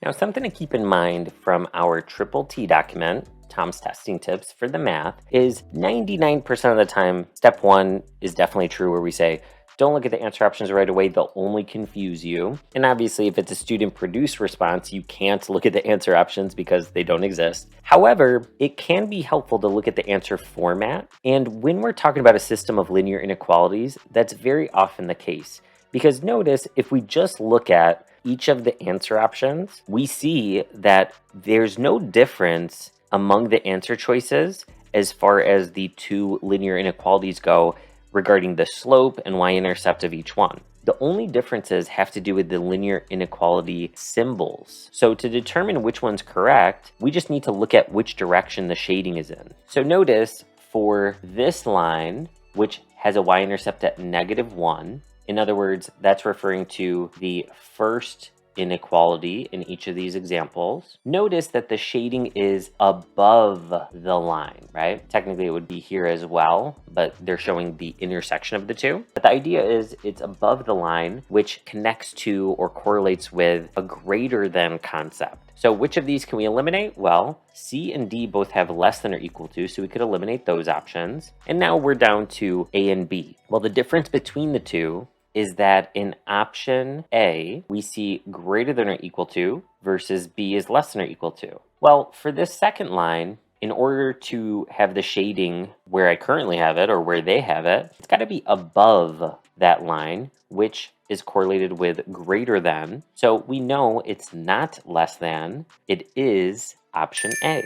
Now, something to keep in mind from our Triple T document, Tom's testing tips for the math, is 99% of the time, step one is definitely true, where we say, don't look at the answer options right away, they'll only confuse you. And obviously, if it's a student-produced response, you can't look at the answer options because they don't exist. However, it can be helpful to look at the answer format. And when we're talking about a system of linear inequalities, that's very often the case. Because notice, if we just look at each of the answer options, we see that there's no difference among the answer choices as far as the two linear inequalities go regarding the slope and y-intercept of each one. The only differences have to do with the linear inequality symbols. So to determine which one's correct, we just need to look at which direction the shading is in. So notice for this line, which has a y-intercept at -1, in other words, that's referring to the first inequality in each of these examples. Notice that the shading is above the line, right? Technically, it would be here as well, but they're showing the intersection of the two. But the idea is it's above the line, which connects to or correlates with a greater than concept. So which of these can we eliminate? Well, C and D both have less than or equal to, so we could eliminate those options. And now we're down to A and B. Well, the difference between the two is that in option A, we see greater than or equal to versus B is less than or equal to. Well, for this second line, in order to have the shading where I currently have it or where they have it, it's got to be above that line, which is correlated with greater than. So we know it's not less than, it is option A.